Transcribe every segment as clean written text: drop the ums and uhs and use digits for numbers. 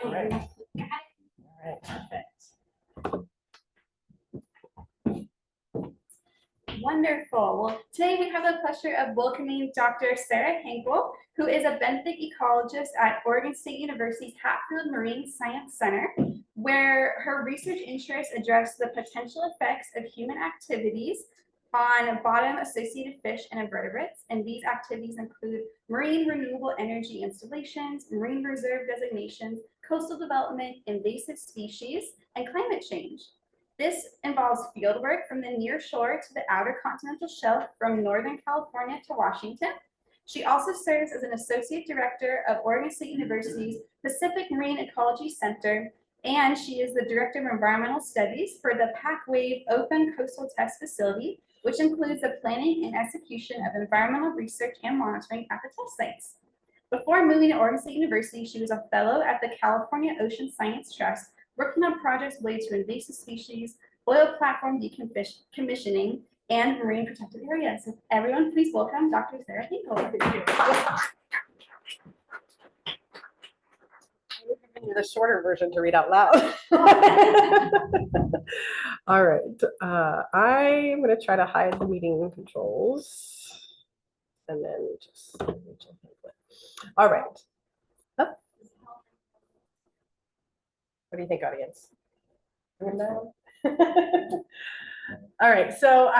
All right. All right. Perfect. Wonderful. Well, today we have the pleasure of welcoming Dr. Sarah Henkel, who is a benthic ecologist at Oregon State University's Hatfield Marine Science Center, where her research interests address the potential effects of human activities on bottom-associated fish and invertebrates. And these activities include marine renewable energy installations, marine reserve designations, coastal development, invasive species, and climate change. This involves field work from the near shore to the outer continental shelf from Northern California to Washington. She also serves as an associate director of Oregon State University's Pacific Marine Ecology Center, and she is the director of environmental studies for the PacWave Open Coastal Test Facility, which includes the planning and execution of environmental research and monitoring at the test sites. Before moving to Oregon State University, she was a fellow at the California Ocean Science Trust, working on projects related to invasive species, oil platform decommissioning, and marine protected areas. So everyone, please welcome Dr. Sarah Henkel. The shorter version to read out loud. All right. I'm going to try to hide the meeting controls and then just. All right. Oh. What do you think, audience? All right. So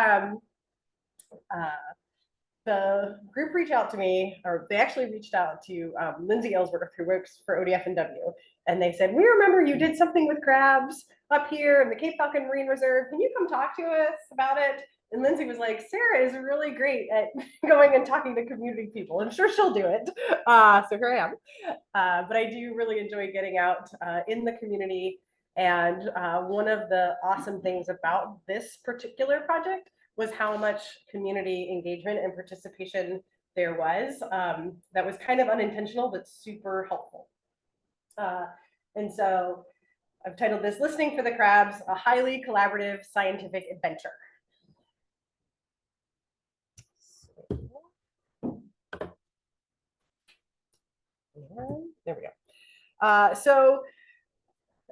the group reached out to me, or they actually reached out to Lindsay Ellsworth, who works for ODFW, and they said, "We remember you did something with crabs up here in the Cape Falcon Marine Reserve. Can you come talk to us about it?" And Lindsay was like, "Sarah is really great at going and talking to community people. I'm sure she'll do it." So here I am. But I do really enjoy getting out in the community. And one of the awesome things about this particular project was how much community engagement and participation there was. That was kind of unintentional, but super helpful. And so I've titled this "Listening for the Crabs, a highly collaborative scientific adventure." There we go. So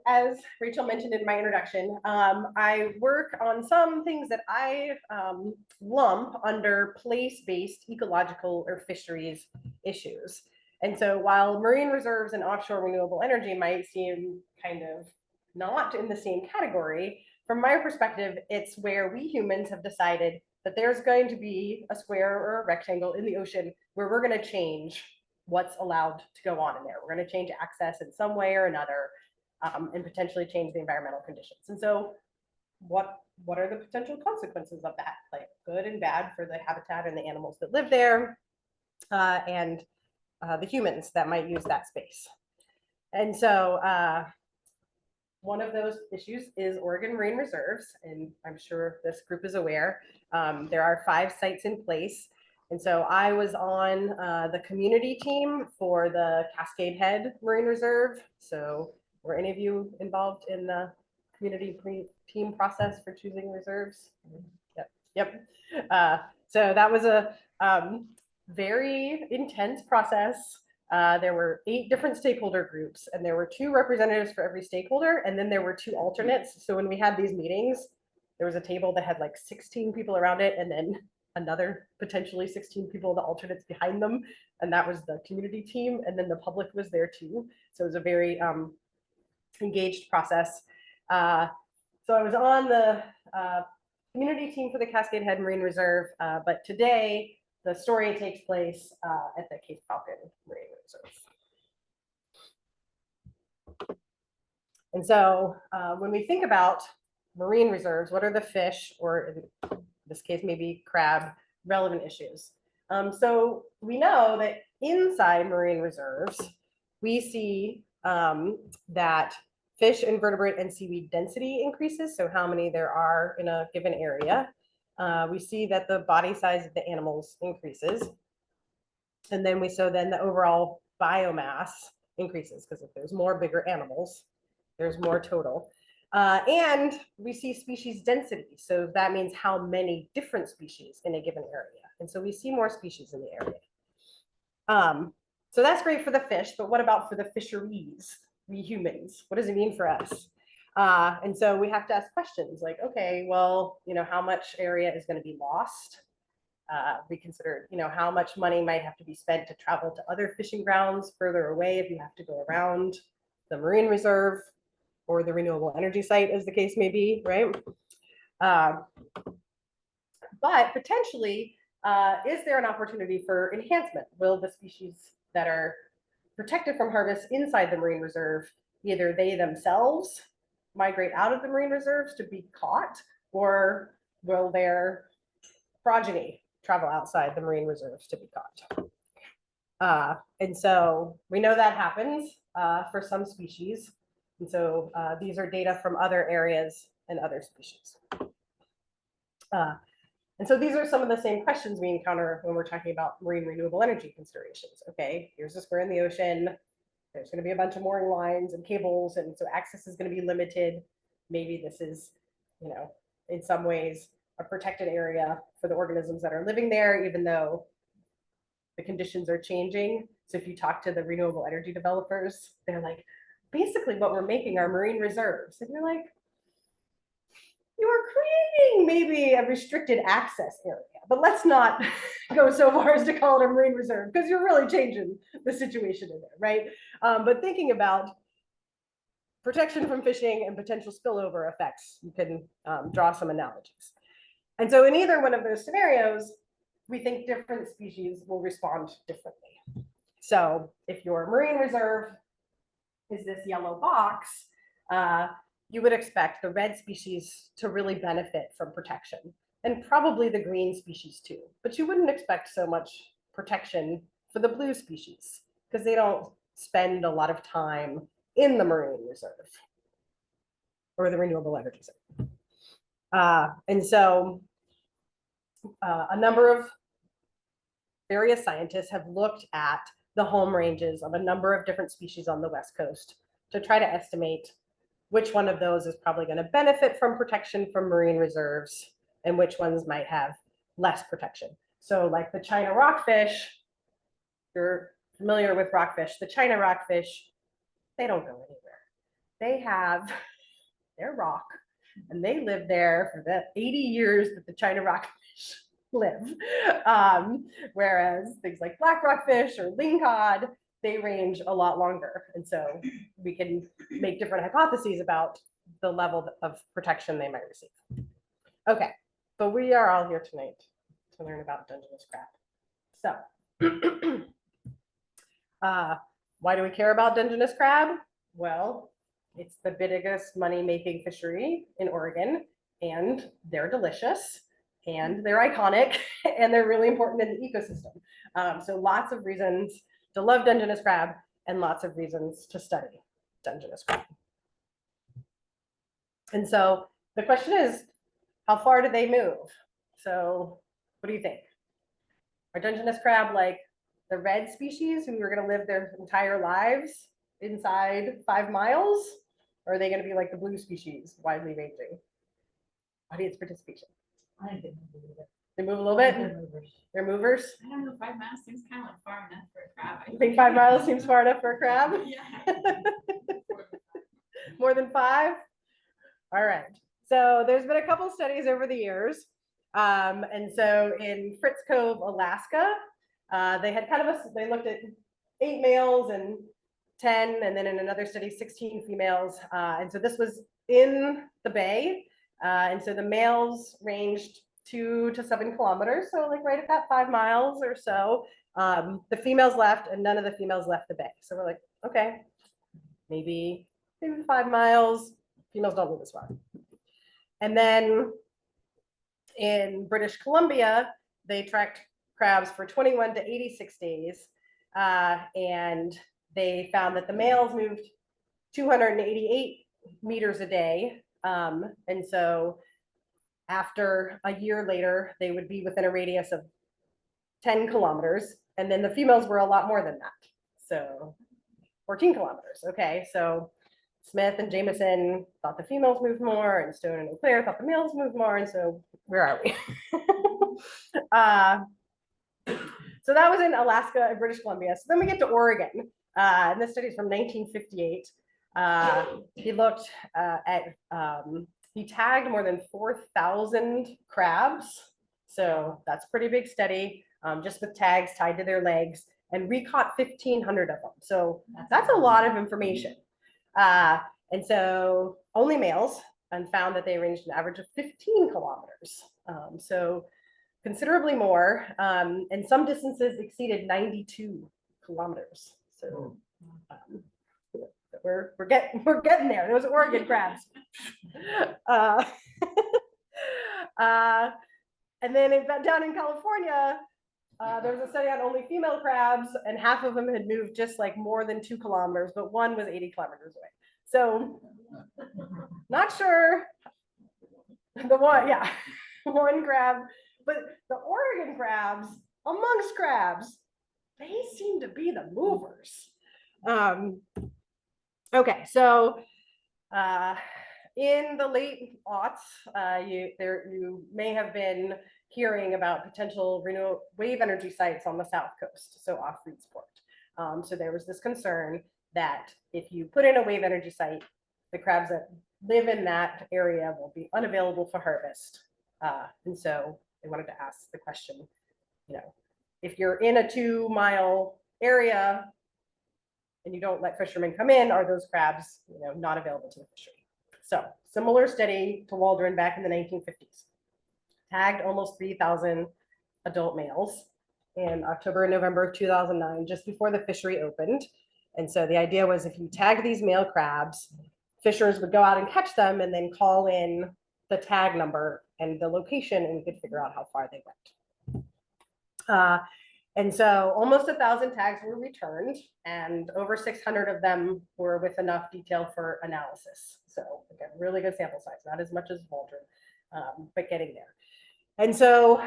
as Rachel mentioned in my introduction, I work on some things that I lump under place-based ecological or fisheries issues. And so while marine reserves and offshore renewable energy might seem kind of not in the same category, from my perspective, it's where we humans have decided that there's going to be a square or a rectangle in the ocean where we're going to change what's allowed to go on in there. We're going to change access in some way or another. And potentially change the environmental conditions. And so what are the potential consequences of that? Like good and bad for the habitat and the animals that live there, and the humans that might use that space. And so one of those issues is Oregon Marine Reserves, and I'm sure this group is aware. There are 5 sites in place. And so I was on the community team for the Cascade Head Marine Reserve. So were any of you involved in the community team process for choosing reserves? Yep. So that was a very intense process. There were 8 different stakeholder groups, and there were 2 representatives for every stakeholder, and then there were 2 alternates. So when we had these meetings, there was a table that had like 16 people around it, and then another potentially 16 people, the alternates behind them, and that was the community team, and then the public was there too. So it was a very engaged process. So I was on the community team for the Cascade Head Marine Reserve, but today the story takes place at the Cape Falcon Marine Reserve. And so when we think about marine reserves, what are the fish, or in this case maybe crab, relevant issues? So we know that inside marine reserves, we see that fish, invertebrate, and seaweed density increases, so how many there are in a given area. We see that the body size of the animals increases. And then we saw then the overall biomass increases, because if there's more bigger animals, there's more total. And we see species density. So that means how many different species in a given area. And so we see more species in the area. So that's great for the fish, but what about for the fisheries? we humans? What does it mean for us? And so we have to ask questions like, okay, well, how much area is going to be lost? We considered, how much money might have to be spent to travel to other fishing grounds further away if you have to go around the marine reserve or the renewable energy site, as the case may be, right? But potentially, is there an opportunity for enhancement? Will the species that are protected from harvest inside the marine reserve, either they themselves migrate out of the marine reserves to be caught, or will their progeny travel outside the marine reserves to be caught? And so we know that happens for some species. And so these are data from other areas and other species. And so these are some of the same questions we encounter when we're talking about marine renewable energy considerations. Okay, here's a square in the ocean. There's going to be a bunch of mooring lines and cables, and so access is going to be limited. Maybe this is, in some ways, a protected area for the organisms that are living there, even though the conditions are changing. So if you talk to the renewable energy developers, they're like, basically what we're making are marine reserves. And you're like, you are creating maybe a restricted access area, but let's not go so far as to call it a marine reserve, because you're really changing the situation in there, right? But thinking about protection from fishing and potential spillover effects, you can draw some analogies. And so in either one of those scenarios, we think different species will respond differently. So if your marine reserve is this yellow box, you would expect the red species to really benefit from protection, and probably the green species too. But you wouldn't expect so much protection for the blue species because they don't spend a lot of time in the marine reserve or the renewable energy zone. And so a number of various scientists have looked at the home ranges of a number of different species on the West Coast to try to estimate which one of those is probably going to benefit from protection from marine reserves and which ones might have less protection. So like the China rockfish, if you're familiar with rockfish, the China rockfish, they don't go anywhere. They have their rock and they live there for the 80 years that the China rockfish live. Whereas things like black rockfish or lingcod, they range a lot longer. And so we can make different hypotheses about the level of protection they might receive. Okay, but we are all here tonight to learn about Dungeness crab. So why do we care about Dungeness crab? Well, it's the biggest money-making fishery in Oregon, and they're delicious, and they're iconic, and they're really important in the ecosystem. So lots of reasons to love Dungeness crab and lots of reasons to study Dungeness crab. And so the question is, how far do they move? So what do you think? Are Dungeness crab like the red species who are going to live their entire lives inside 5 miles? Or are they going to be like the blue species, widely ranging? Audience participation. I think they move a little bit. They move a little bit? They're movers. They're movers? I don't know, 5 miles seems kind of like far enough for a crab. You think 5 miles seems far enough for a crab? Yeah. More than 5? All right. So there's been a couple studies over the years. And so in Fritz Cove, Alaska, they had they looked at 8 males and 10, and then in another study, 16 females. And so this was in the bay. And so the males ranged 2 to 7 kilometers. So like right at that 5 miles or so, the females left and none of the females left the bay. So we're like, okay, maybe 5 miles, females don't move as far. And then in British Columbia, they tracked crabs for 21 to 86 days. And they found that the males moved 288 meters a day. And so after a year later, they would be within a radius of 10 kilometers. And then the females were a lot more than that. So 14 kilometers. Okay, so Smith and Jameson thought the females moved more, and Stone and O'Clair thought the males moved more. And so where are we? So that was in Alaska and British Columbia. So then we get to Oregon. And this study is from 1958. He looked he tagged more than 4,000 crabs. So that's pretty big study, just with tags tied to their legs, and recaught 1,500 of them. So that's a lot of information. And so only males, and found that they ranged an average of 15 kilometers. So considerably more, and some distances exceeded 92 kilometers. So we're getting there. Those Oregon crabs. And then down in California, there was a study on only female crabs, and half of them had moved just like more than 2 kilometers, but one was 80 kilometers away. So not sure the one, yeah, one crab, but the Oregon crabs, amongst crabs, they seem to be the movers. Okay, so in the late aughts, you may have been hearing about potential renewable wave energy sites on the South Coast, so off Freeport. So there was this concern that if you put in a wave energy site, the crabs that live in that area will be unavailable for harvest. And so they wanted to ask the question, if you're in a 2-mile area and you don't let fishermen come in, are those crabs, not available to the fishery? So similar study to Waldron back in the 1950s. Tagged almost 3,000 adult males in October and November of 2009, just before the fishery opened. And so the idea was, if you tag these male crabs, fishers would go out and catch them and then call in the tag number and the location, and we could figure out how far they went. And so almost 1,000 tags were returned, and over 600 of them were with enough detail for analysis. So again, really good sample size, not as much as Waldron, but getting there. And so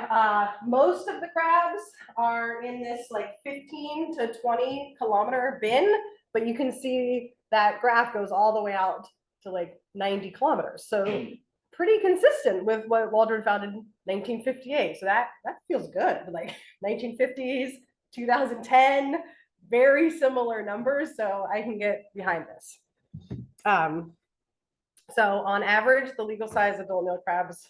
most of the crabs are in this like 15 to 20 kilometer bin, but you can see that graph goes all the way out to like 90 kilometers. So pretty consistent with what Waldron found in 1958. So that feels good. Like 1950s, 2010, very similar numbers. So I can get behind this. So on average, the legal size adult male crabs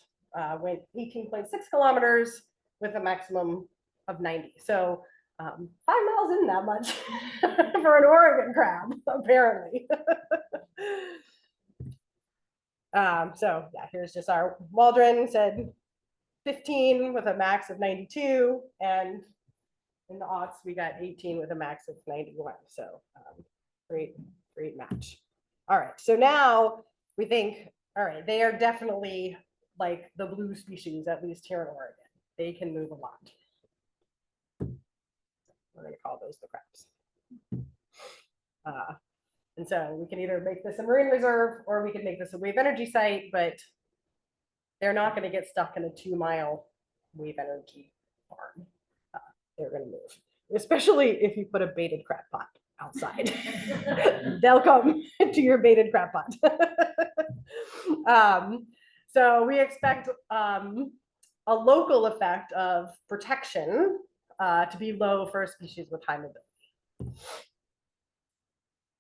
went 18.6 kilometers with a maximum of 90. So 5 miles isn't that much for an Oregon crab, apparently. So yeah, here's just our Waldron said 15 with a max of 92, and in the aughts we got 18 with a max of 91. So great match. All right, so now we think, all right, they are definitely like the blue species, at least here in Oregon. They can move a lot. We're going to call those the crabs. And so we can either make this a marine reserve, or we can make this a wave energy site, but they're not going to get stuck in a 2-mile wave energy farm. They're going to move, especially if you put a baited crab pot outside. They'll come to your baited crab pot. So we expect a local effect of protection to be low for a species with high mobility.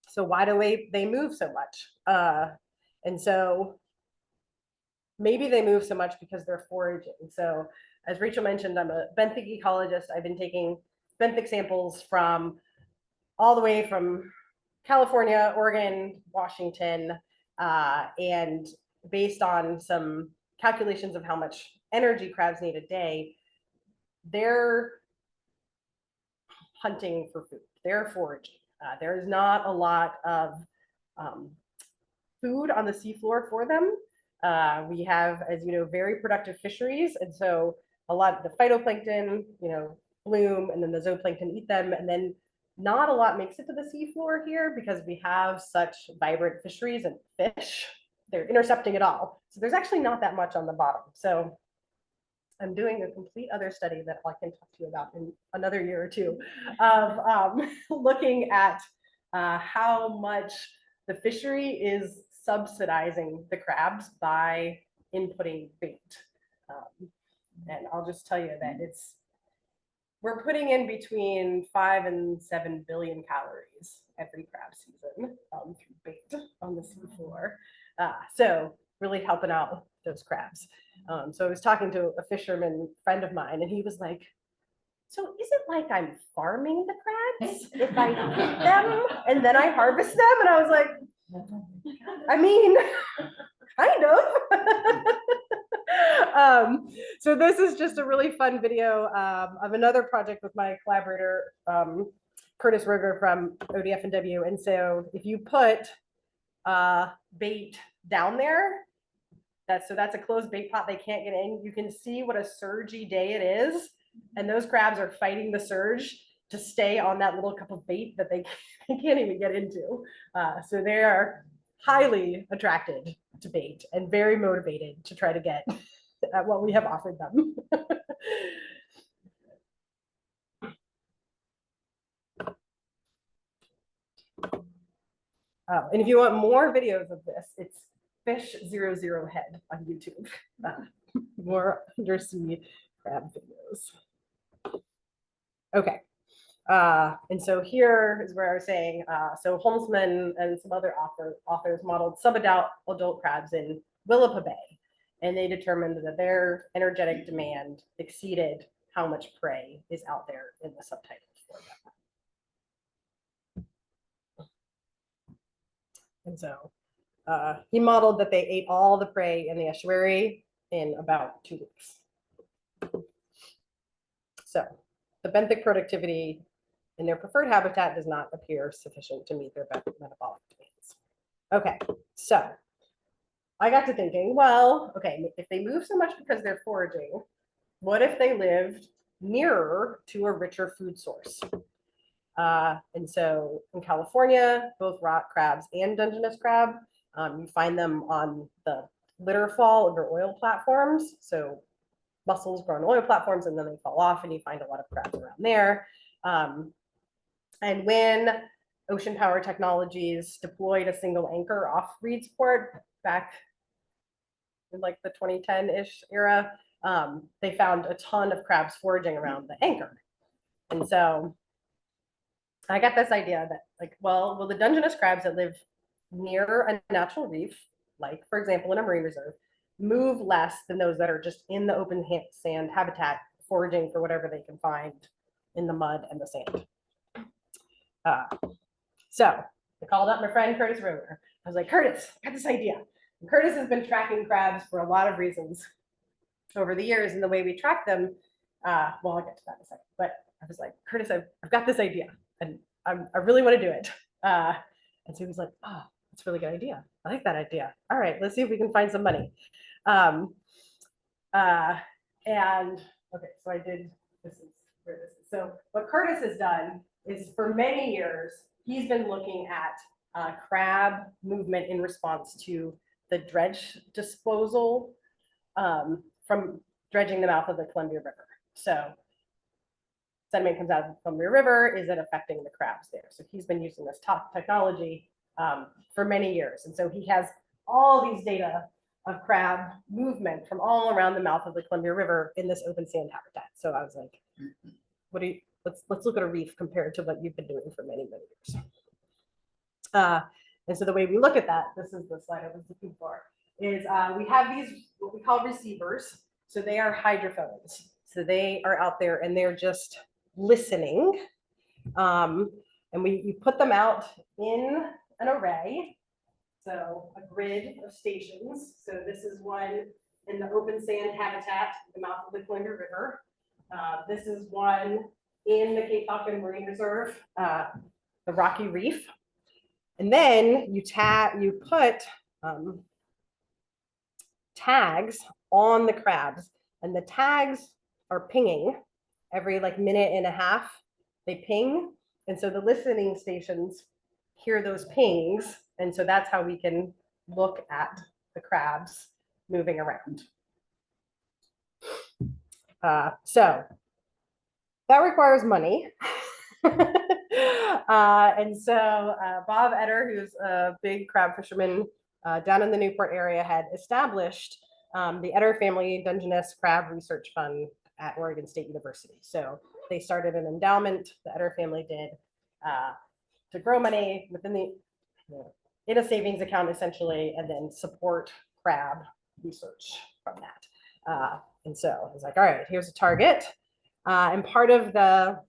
So why do they move so much? And so maybe they move so much because they're foraging. So as Rachel mentioned, I'm a benthic ecologist. I've been taking benthic samples from all the way from California, Oregon, Washington, and based on some calculations of how much energy crabs need a day, they're hunting for food. They're foraging. There is not a lot of food on the seafloor for them. We have, as you know, very productive fisheries, and so a lot of the phytoplankton, bloom, and then the zooplankton eat them, and then not a lot makes it to the seafloor here because we have such vibrant fisheries and fish. They're intercepting it all. So there's actually not that much on the bottom. So I'm doing a complete other study that I can talk to you about in another year or two of looking at how much the fishery is subsidizing the crabs by inputting bait. And I'll just tell you that we're putting in between 5 and 7 billion calories every crab season through bait. So really helping out those crabs. So I was talking to a fisherman friend of mine, and he was like, so is it like I'm farming the crabs if I feed them and then I harvest them? And I was like, I mean, kind of. So this is just a really fun video of another project with my collaborator, Curtis Roger from ODFW. And so if you put bait down there, that's a closed bait pot, they can't get in. You can see what a surgy day it is. And those crabs are fighting the surge to stay on that little cup of bait that they can't even get into. So they are highly attracted to bait and very motivated to try to get at what we have offered them. And if you want more videos of this, it's Fish00 Head on YouTube. More undersea crab videos. Okay. And so here is where I was saying, so Holmesman and some other authors modeled subadult crabs in Willapa Bay, and they determined that their energetic demand exceeded how much prey is out there in the subtidal for them. And so he modeled that they ate all the prey in the estuary in about 2 weeks. So the benthic productivity in their preferred habitat does not appear sufficient to meet their metabolic demands. Okay, so I got to thinking, well, okay, if they move so much because they're foraging, what if they lived nearer to a richer food source? And so in California, both rock crabs and Dungeness crab, you find them on the litter fall under oil platforms. So mussels grow on oil platforms and then they fall off, and you find a lot of crabs around there. And when Ocean Power Technologies deployed a single anchor off Reedsport back in like the 2010-ish era, they found a ton of crabs foraging around the anchor. And so I got this idea that, like, well, will the Dungeness crabs that live near a natural reef, like, for example, in a marine reserve, move less than those that are just in the open sand habitat foraging for whatever they can find in the mud and the sand? So I called up my friend Curtis Roger. I was like, Curtis, I got this idea. And Curtis has been tracking crabs for a lot of reasons over the years, and the way we track them, well, I'll get to that in a second. But I was like, Curtis, I've got this idea, and I really want to do it. And so he was like, oh, that's a really good idea. I like that idea. All right, let's see if we can find some money. And okay, so I did, this is where this is. So what Curtis has done is, for many years, he's been looking at crab movement in response to the dredge disposal from dredging the mouth of the Columbia River. So sediment comes out of the Columbia River. Is it affecting the crabs there? So he's been using this top technology for many years. And so he has all these data of crab movement from all around the mouth of the Columbia River in this open sand habitat. So I was like, what do you, let's look at a reef compared to what you've been doing for many, many years. And so the way we look at that, this is the slide I was looking for, is we have these, what we call receivers. So they are hydrophones. So they are out there and they're just listening. And you put them out in an array. So a grid of stations. So this is one in the open sand habitat, the mouth of the Columbia River. This is one in the Cape Falcon Marine Reserve, the Rocky Reef. And then you put tags on the crabs, and the tags are pinging every like minute and a half. They ping, and so the listening stations hear those pings, and so that's how we can look at the crabs moving around. So that requires money. And so Bob Etter, who's a big crab fisherman down in the Newport area, had established the Etter Family Dungeness Crab Research Fund at Oregon State University. So they started an endowment, the Etter family did, to grow money within the, in a savings account essentially, and then support crab research from that. And so I was like, all right, here's a target. And part of the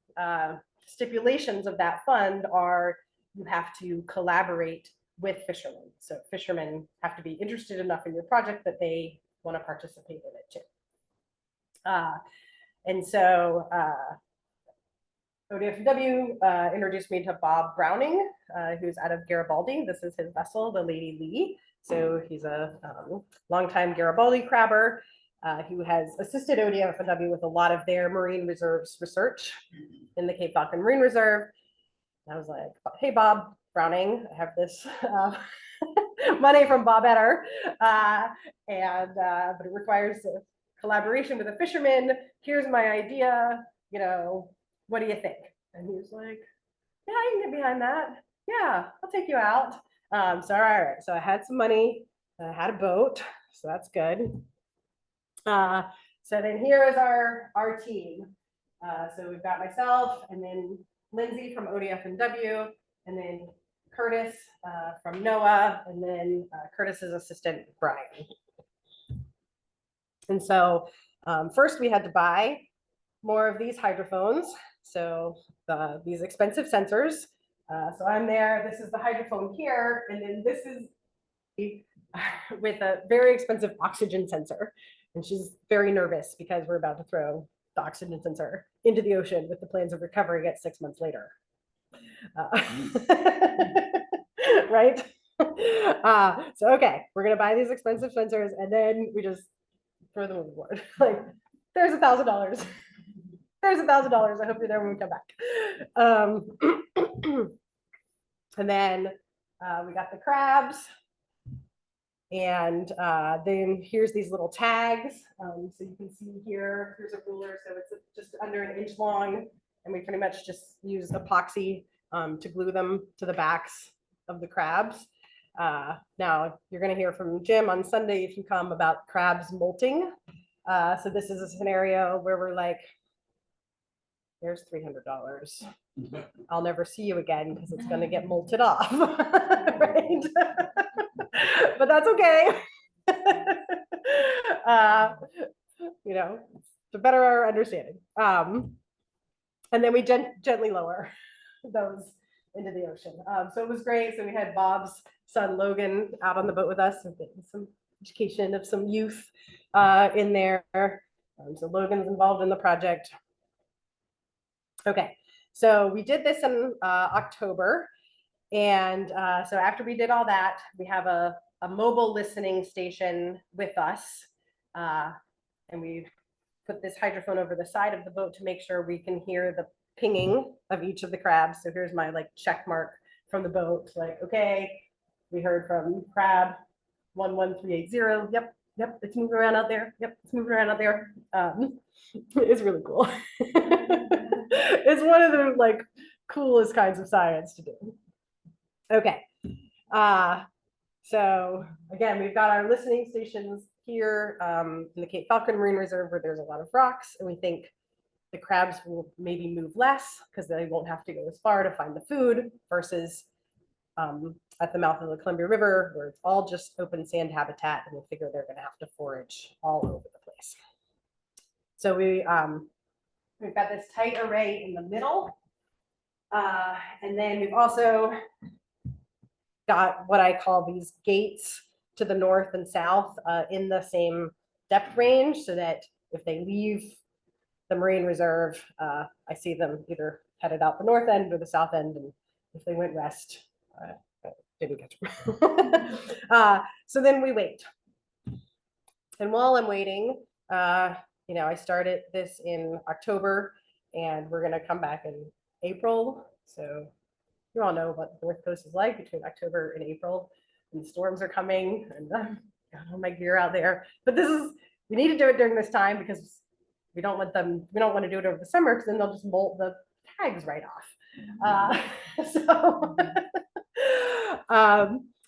stipulations of that fund are you have to collaborate with fishermen. So fishermen have to be interested enough in your project that they want to participate in it too. And so ODFW introduced me to Bob Browning, who's out of Garibaldi. This is his vessel, the Lady Lee. So he's a longtime Garibaldi crabber who has assisted ODFW with a lot of their marine reserves research in the Cape Falcon Marine Reserve. And I was like, hey, Bob Browning, I have this money from Bob Etter, but it requires a collaboration with a fisherman. Here's my idea, you know, what do you think? And he was like, yeah, I can get behind that. Yeah, I'll take you out. So all right, so I had some money, I had a boat, so that's good. So then here is our team. So we've got myself, and then Lindsay from ODFW, and then Curtis from NOAA, and then Curtis's assistant, Brian. And so first we had to buy more of these hydrophones. So these expensive sensors. So I'm there, this is the hydrophone here, and then this is with a very expensive oxygen sensor. And she's very nervous because we're about to throw the oxygen sensor into the ocean with the plans of recovering it 6 months later. Right? So, okay, we're gonna buy these expensive sensors and then we just throw them overboard. Like, there's $1,000. There's $1,000. I hope you're there when we come back. And then we got the crabs. And then here's these little tags. So you can see here, here's a ruler. So it's just under an inch long. And we pretty much just use epoxy to glue them to the backs of the crabs. Now, you're going to hear from Jim on Sunday if you come about crabs molting. So this is a scenario where we're like, there's $300. I'll never see you again because it's going to get molted off. Right? But that's okay. You know, to better our understanding. And then we gently lower those into the ocean. So it was great. So we had Bob's son Logan out on the boat with us, and some education of some youth in there. So Logan's involved in the project. Okay, so we did this in October. And so after we did all that, we have a mobile listening station with us. And we put this hydrophone over the side of the boat to make sure we can hear the pinging of each of the crabs. So here's my like check mark from the boat. Like, okay, we heard from crab 11380. Yep, it's moving around out there. Yep, it's moving around out there. It's really cool. It's one of the like coolest kinds of science to do. Okay, so again, we've got our listening stations here in the Cape Falcon Marine Reserve where there's a lot of rocks, and we think the crabs will maybe move less because they won't have to go as far to find the food versus at the mouth of the Columbia River where it's all just open sand habitat, and we figure they're going to have to forage all over the place. So we've got this tight array in the middle, and then we've also got what I call these gates to the north and south in the same depth range, so that if they leave the Marine Reserve, I see them either headed out the north end or the south end, and if they went west, I didn't catch them. So then we wait. And while I'm waiting, you know, I started this in October, and we're gonna come back in April. So you all know what the North Coast is like between October and April, and the storms are coming, and got all my gear out there. But we need to do it during this time because we don't want to do it over the summer because then they'll just molt the tags right off.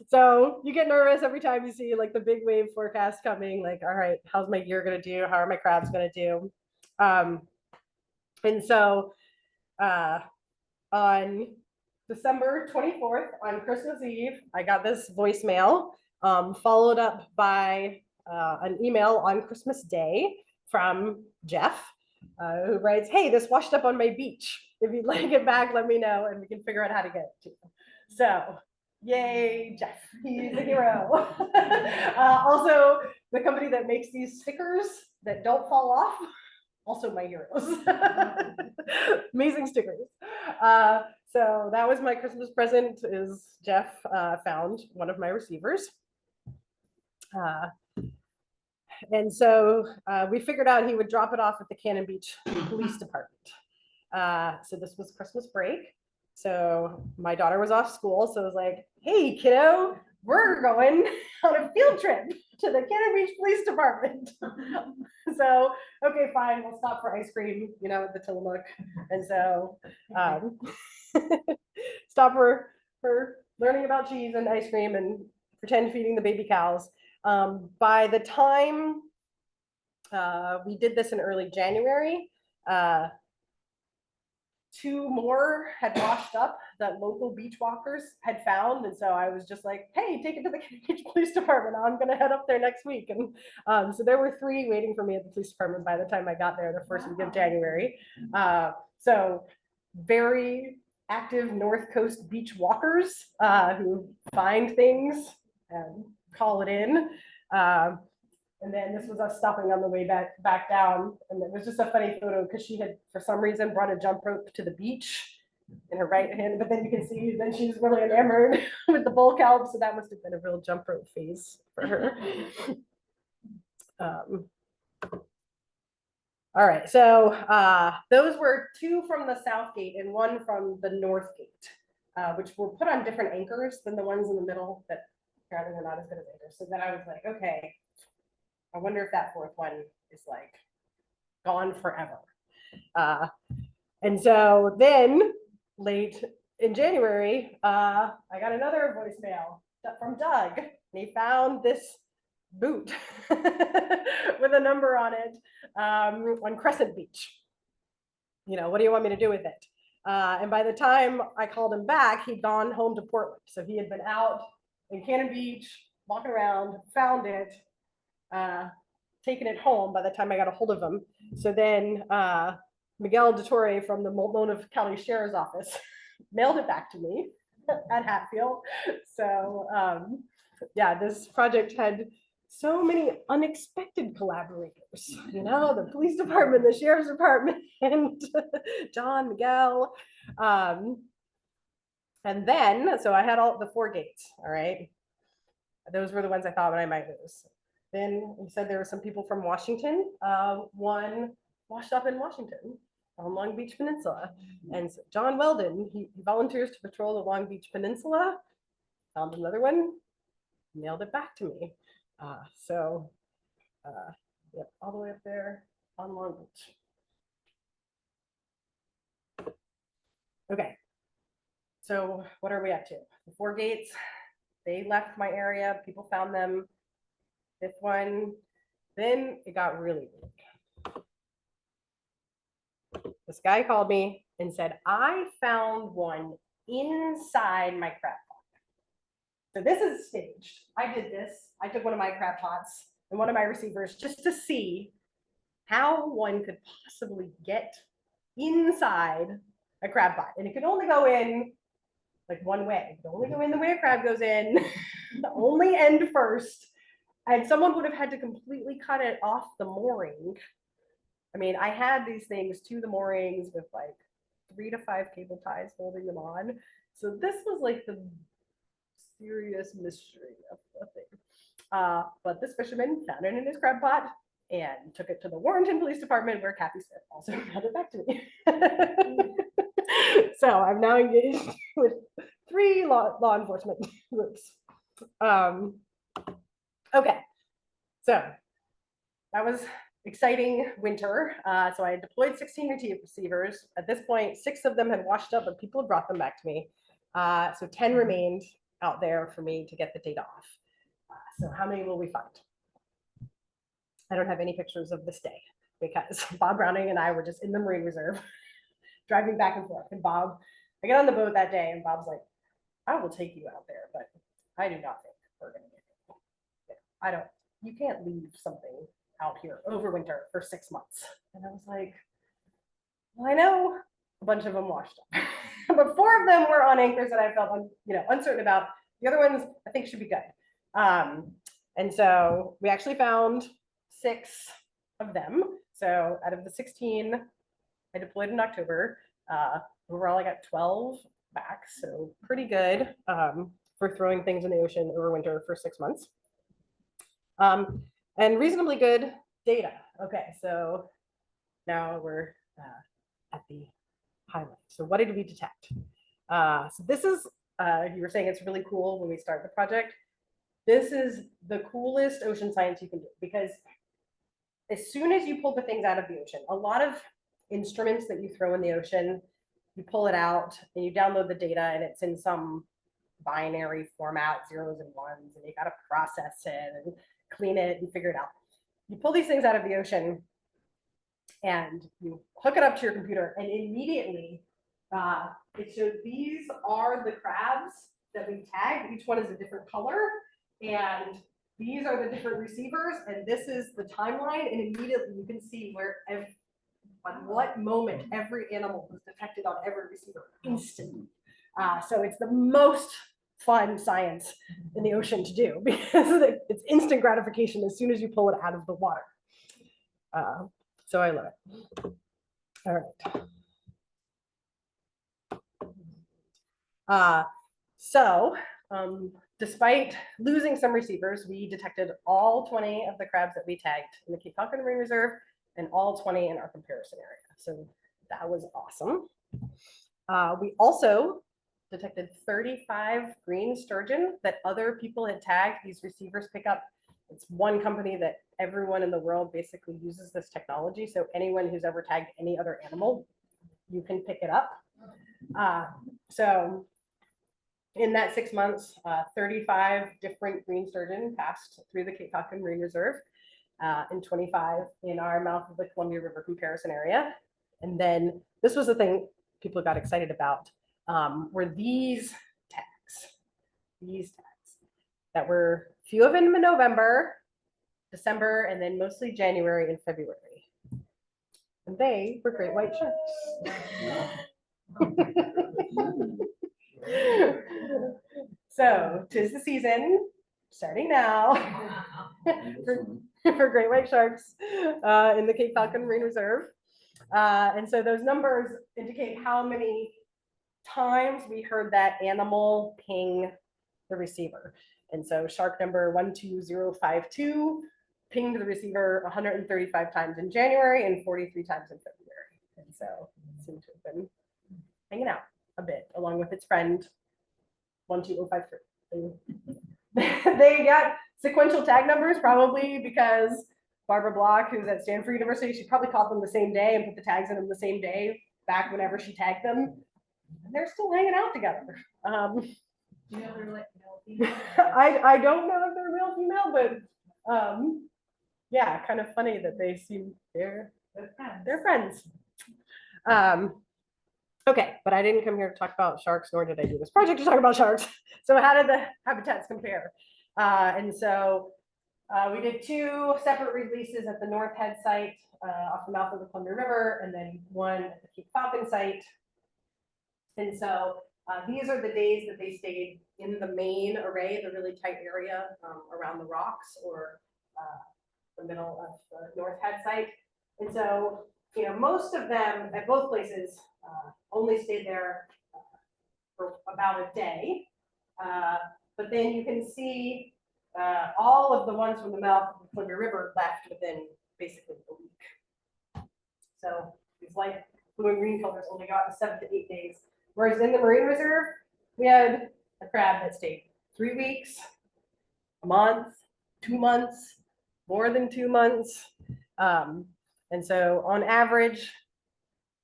So you get nervous every time you see like the big wave forecast coming, like, all right, how's my gear gonna do? How are my crabs gonna do? And so on December 24th on Christmas Eve, I got this voicemail, followed up by an email on Christmas Day from Jeff, who writes, "Hey, this washed up on my beach. If you'd like it back, let me know and we can figure out how to get it to you." So, yay, Jeff, he's a hero. Also, the company that makes these stickers that don't fall off, also my heroes. Amazing stickers. So that was my Christmas present. Is Jeff found one of my receivers. And so we figured out he would drop it off at the Cannon Beach Police Department. So this was Christmas break. So my daughter was off school. So I was like, "Hey, kiddo, we're going on a field trip to the Cannon Beach Police Department." So, okay, fine, we'll stop for ice cream, you know, at the Tillamook. And so stop for learning about cheese and ice cream and pretend feeding the baby cows. By the time we did this in early January, 2 more had washed up that local beach walkers had found. And so I was just like, "Hey, take it to the Beach Police Department. I'm going to head up there next week." And so there were 3 waiting for me at the police department by the time I got there the first week of January. So very active North Coast beach walkers who find things and call it in. And then this was us stopping on the way back down. And it was just a funny photo because she had, for some reason, brought a jump rope to the beach in her right hand. But then you can see then she's really enamored with the bull kelp. So that must have been a real jump rope phase for her. All right. So those were 2 from the south gate and 1 from the north gate, which were put on different anchors than the ones in the middle that apparently were not as good as anchors. So then I was like, okay, I wonder if that 4th one is like gone forever. And so then late in January, I got another voicemail from Doug. And he found this boot with a number on it on Crescent Beach. You know, what do you want me to do with it? And by the time I called him back, he'd gone home to Portland. So he had been out in Cannon Beach, walking around, found it, taken it home by the time I got a hold of him. So then Miguel DeTore from the Multnomah County Sheriff's Office mailed it back to me at Hatfield. So yeah, this project had so many unexpected collaborators, you know, the police department, the sheriff's department, and John, Miguel. And then, so I had all the 4 gates, all right? Those were the ones I thought I might lose. Then he said there were some people from Washington. 1 washed up in Washington on Long Beach Peninsula. And so John Weldon, he volunteers to patrol the Long Beach Peninsula, found another one, mailed it back to me. Yep, all the way up there on Long Beach. Okay, so what are we up to? The 4 gates, they left my area, people found them. 5th one, then it got really weird. This guy called me and said, "I found one inside my crab pot." So this is staged. I did this. I took one of my crab pots and one of my receivers just to see how one could possibly get inside a crab pot. And it could only go in like one way. It could only go in the way a crab goes in, only end first. And someone would have had to completely cut it off the mooring. I mean, I had these things to the moorings with like 3 to 5 cable ties holding them on. So this was like the serious mystery of the thing. But this fisherman found it in his crab pot and took it to the Warrenton Police Department, where Kathy Smith also mailed it back to me. So I'm now engaged with 3 law enforcement groups. Okay, so that was exciting winter. So I deployed 16 receivers. At this point, 6 of them had washed up, but people had brought them back to me. So 10 remained out there for me to get the data off. So how many will we find? I don't have any pictures of this day because Bob Browning and I were just in the Marine Reserve driving back and forth. And Bob I get on the boat that day and Bob's like, I will take you out there, but I do not think we're going to get it. You can't leave something out here over winter for 6 months. And I was like, well, I know a bunch of them washed up, but 4 of them were on anchors that I felt, uncertain about. The other ones I think should be good. And so we actually found 6 of them. So out of the 16 I deployed in October, overall I got 12 back. So pretty good for throwing things in the ocean over winter for 6 months. And reasonably good data. Okay, so now we're at the highlight. So what did we detect? So this is, you were saying it's really cool when we start the project. This is the coolest ocean science you can do, because as soon as you pull the things out of the ocean, a lot of instruments that you throw in the ocean, you pull it out and you download the data and it's in some binary format, 0s and 1s, and you got to process it and clean it and figure it out. You pull these things out of the ocean and you hook it up to your computer, and immediately it shows these are the crabs that we tagged. Each one is a different color, and these are the different receivers, and this is the timeline, and immediately you can see where at what moment every animal was detected on every receiver instantly. So it's the most fun science in the ocean to do, because it's instant gratification as soon as you pull it out of the water. So I love it. All right. Despite losing some receivers, we detected all 20 of the crabs that we tagged in the Cape Falcon Marine Reserve and all 20 in our comparison area. So that was awesome. We also detected 35 green sturgeon that other people had tagged. These receivers pick up. It's one company that everyone in the world basically uses this technology. So anyone who's ever tagged any other animal, you can pick it up. So in that 6 months, 35 different green sturgeon passed through the Cape Falcon Marine Reserve, and 25 in our mouth of the Columbia River comparison area. And then this was the thing people got excited about, were these tags that were few of them in November, December, and then mostly January and February. And they were great white sharks. So 'tis the season, starting now, for great white sharks in the Cape Falcon Marine Reserve. And so those numbers indicate how many times we heard that animal ping the receiver. And so shark number 12052 pinged the receiver 135 times in January and 43 times in February. And so it seemed to have been hanging out a bit along with its friend 12053. They got sequential tag numbers probably because Barbara Block, who's at Stanford University, she probably caught them the same day and put the tags in them the same day back whenever she tagged them. And they're still hanging out together. You know, they're like male female. I don't know if they're real female, but yeah, kind of funny that they seem they're friends. Okay, but I didn't come here to talk about sharks, nor did I do this project to talk about sharks. So how did the habitats compare? And so we did 2 separate releases at the North Head site off the mouth of the Columbia River, and then one at the Cape Falcon site. And so these are the days that they stayed in the main array, the really tight area around the rocks or the middle of the North Head site. And so, you know, most of them at both places only stayed there for about a day. But then you can see all of the ones from the mouth of the Columbia River left within basically a week. So these light blue and green colors only got 7 to 8 days. Whereas in the Marine Reserve, we had a crab that stayed 3 weeks, a month, 2 months, more than 2 months. And so on average,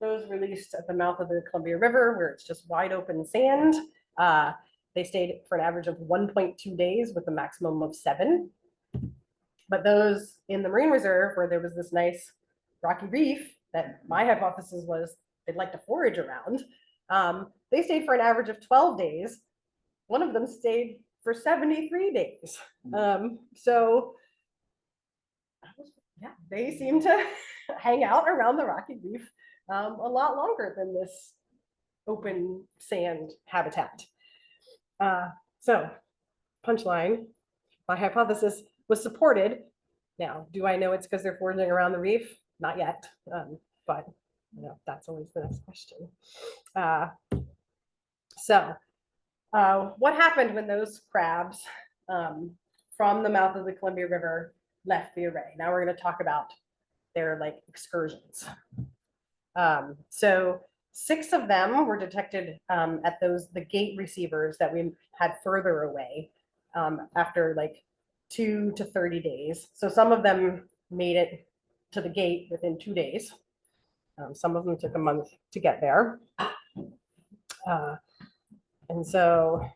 those released at the mouth of the Columbia River, where it's just wide open sand, they stayed for an average of 1.2 days with a maximum of 7. But those in the Marine Reserve, where there was this nice rocky reef that my hypothesis was they'd like to forage around, They stayed for an average of 12 days. One of them stayed for 73 days. So yeah, they seem to hang out around the rocky reef a lot longer than this open sand habitat. So punchline, my hypothesis was supported. Now, do I know it's because they're foraging around the reef? Not yet, but you know, that's always the next question. What happened when those crabs from the mouth of the Columbia River left the array? Now we're going to talk about their like excursions. So 6 of them were detected at the gate receivers that we had further away after like 2 to 30 days. So some of them made it to the gate within 2 days. Some of them took a month to get there. And so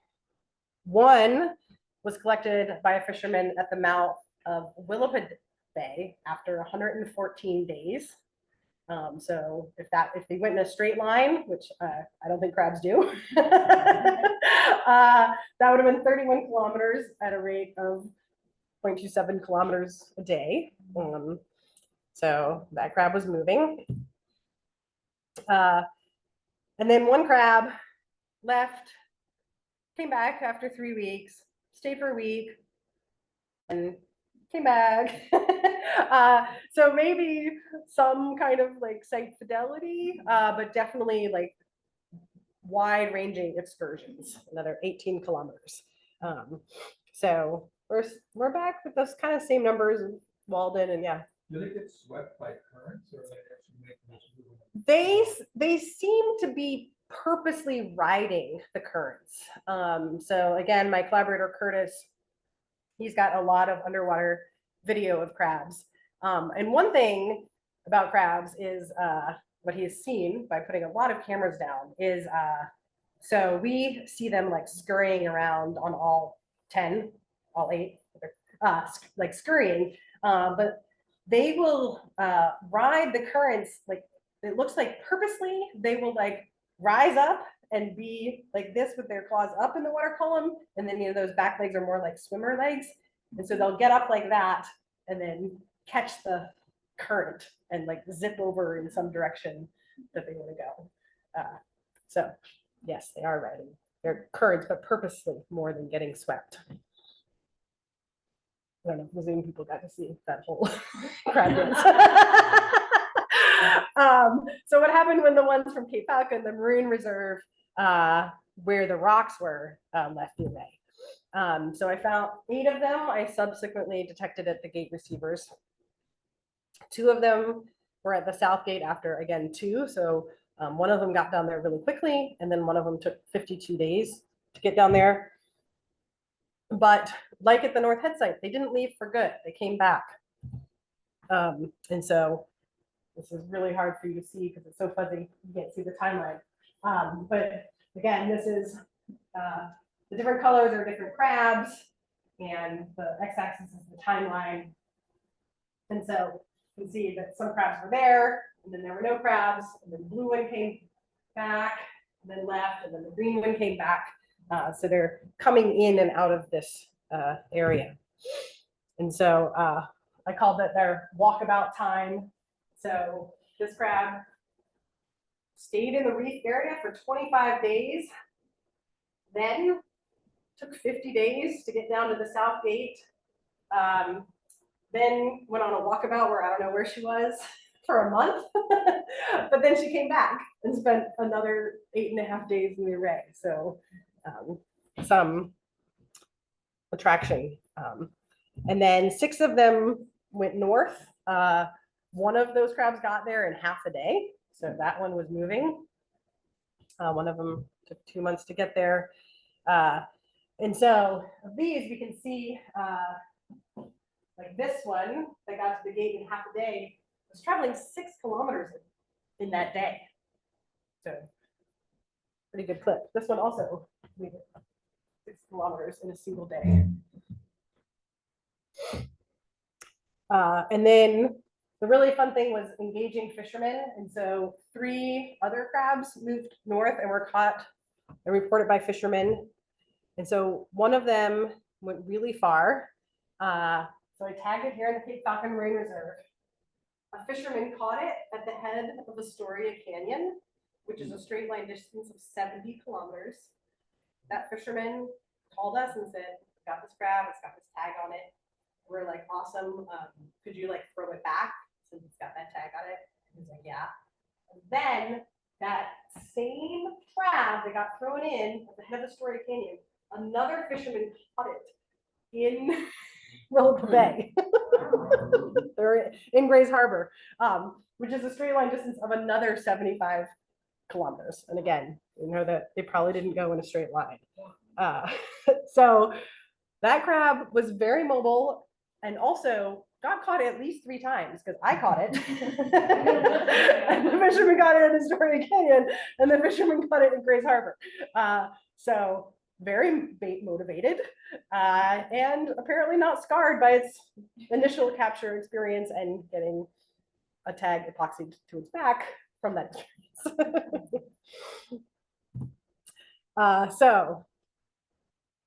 one was collected by a fisherman at the mouth of Williped Bay after 114 days. So if they went in a straight line, which I don't think crabs do, that would have been 31 kilometers at a rate of 0.27 kilometers a day. So that crab was moving. And then one crab left, came back after 3 weeks, stayed for a week, and came back. So maybe some kind of like site fidelity, but definitely like wide ranging excursions, another 18 kilometers. So we're back with those kind of same numbers in Walden, and yeah. Do they get swept by currents, or they actually make this move? They seem to be purposely riding the currents. So again, my collaborator Curtis, he's got a lot of underwater video of crabs. And one thing about crabs is what he has seen by putting a lot of cameras down is so we see them like scurrying around on all 8, like scurrying, but they will ride the currents, like it looks like purposely. They will like rise up and be like this with their claws up in the water column, and then those back legs are more like swimmer legs, and so they'll get up like that and then catch the current and like zip over in some direction that they want to go. So yes, they are riding their currents, but purposely more than getting swept. I don't know if the Zoom people got to see that whole crowd dance. So what happened when the ones from Cape Falcon, the Marine Reserve, where the rocks were, left the array? So I found 8 of them. I subsequently detected at the gate receivers. 2 of them were at the south gate after, again, 2. So one of them got down there really quickly, and then one of them took 52 days to get down there. But like at the North Head site, they didn't leave for good. They came back. And so this is really hard for you to see because it's so fuzzy. You can't see the timeline. But again, this is the different colors are different crabs, and the x-axis is the timeline. And so you can see that some crabs were there, and then there were no crabs, and then the blue one came back, and then left, and then the green one came back. So they're coming in and out of this area. And so I called it their walkabout time. So this crab stayed in the reef area for 25 days, then took 50 days to get down to the south gate, then went on a walkabout where I don't know where she was for a month, but then she came back and spent another 8.5 days in the array. So some attraction. And then 6 of them went north. One of those crabs got there in half a day. So that one was moving. One of them took 2 months to get there. And so of these, we can see like this one that got to the gate in half a day was traveling 6 kilometers in that day. So pretty good clip. This one also made 6 kilometers in a single day. And then the really fun thing was engaging fishermen. And so 3 other crabs moved north and were caught and reported by fishermen. And so one of them went really far. So I tagged it here in the Cape Falcon Marine Reserve. A fisherman caught it at the head of Astoria Canyon, which is a straight line distance of 70 kilometers. That fisherman called us and said, got this crab, it's got this tag on it. We're like, awesome. Could you like throw it back since it's got that tag on it? He's like, yeah. And then that same crab that got thrown in at the head of Astoria Canyon, another fisherman caught it in Willapa Bay. They're in Grays Harbor, which is a straight line distance of another 75 kilometers. And again, you know that they probably didn't go in a straight line. So that crab was very mobile and also got caught at least 3 times because I caught it. And the fisherman got it in Astoria Canyon and the fisherman caught it in Grays Harbor. So very bait motivated and apparently not scarred by its initial capture experience and getting a tag epoxied to its back from that experience. So